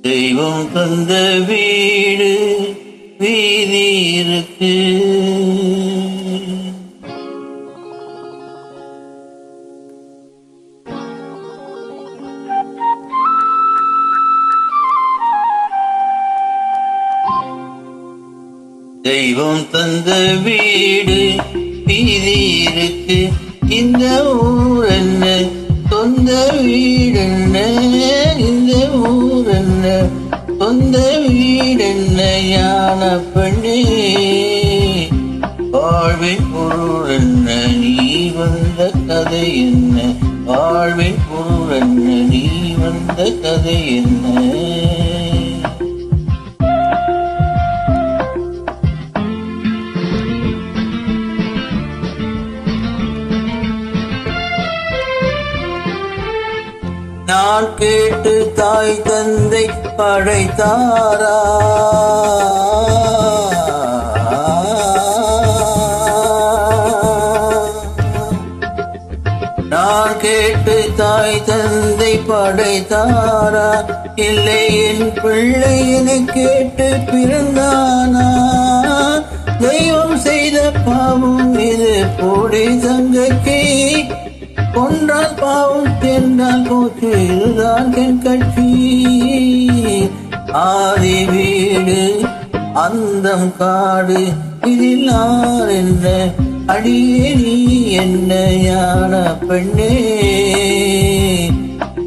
தெய்வம் தந்த வீடு வீதி இருக்கு. தெய்வம் தந்த வீடு வீதி இருக்கு. இந்த ஊர் என்ன சொந்த வீடு என்ன, இந்த ஊர் என்ன சொந்த வீடு என்ன, ஞான பெண்ணே வாழ்வின் பொருள் என்ன, நீ வந்த கதை என்ன, வாழ்வின் பொருள் என்ன, நீ வந்த கதை என்ன. நான் கேட்டு தாய் தந்தை படைத்தாரா, நான் கேட்டு தாய் தந்தை படைத்தாரா, இல்லை என் பிள்ளை என கேட்டு பிறந்தானா. தெய்வம் செய்த பாவம் இது போடி தங்கச்சி, கொன்றால் பாவம் என்றால் போச்சு இதுதான் என் கட்சி. ஆதி வீடு அந்தம் காடு இதில் நான் என்ன, அடியே நீ என்ன ஞான பெண்ணே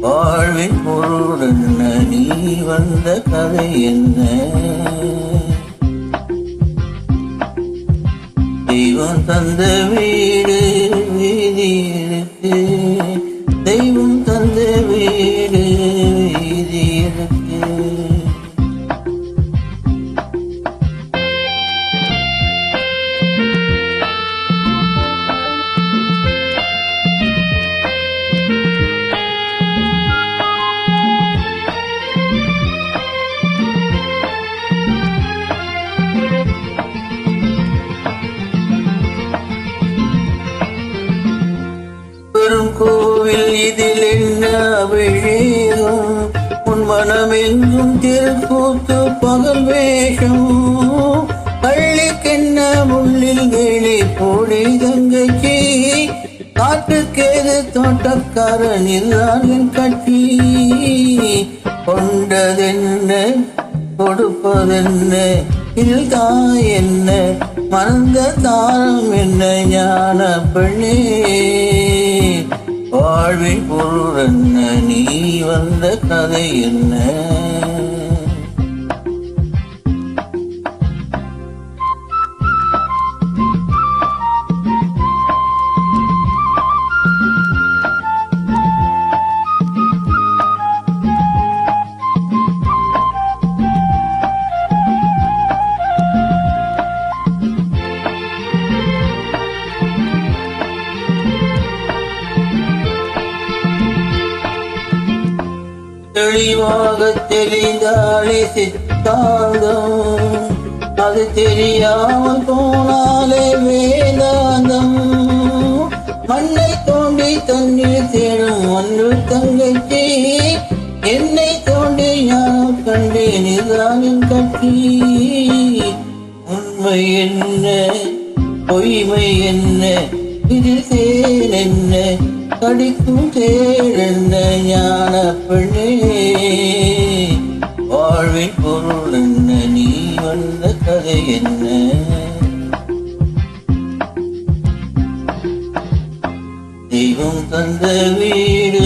வாழ்வின் பொருள் என்ன, நீ வந்த கதை என்ன. தெய்வம் தந்த வீடு வீதி இருக்கு, தெய்வம் தந்த வீடு வீதி இருக்கு. கோவில் இதில் என்ன அபிஷேகம், உன் மனமெங்கும் திருக்கூத்து பகல் வேஷம். பள்ளிக்கென்ன முள்ளில் வேலை போடி தங்கச்சி, காட்டுக்கேது தோட்டக்காரன் இதுதான் என் கட்சி. கொண்டதென்ன கொடுப்பதென்ன, இதில் தாய் என்ன மறந்த தாரம் என்ன, ஞான பெண்ணே வாழ்வின் பொருள் என்ன, நீ வந்த கதை என்ன. தெளிவாக தெரிந்தாலே சித்தாந்தம், அது தெரியாமல் போனாலே வேதாந்தம். மண்ணை தோண்டி தண்ணீர் தேடும் ஒன்று தங்கச்சி, என்னை தோண்டி ஞானம் கண்டேன் இதுதான் என் கட்சி. உண்மை என்ன பொய்மை என்ன, இதில் சேர் என்ன கடிக்கும் தேர் என்ன, ஞான பெண்ணே வாழ்வின் பொருள் என்ன, நீ வந்த கதை என்ன. தெய்வம் தந்த வீடு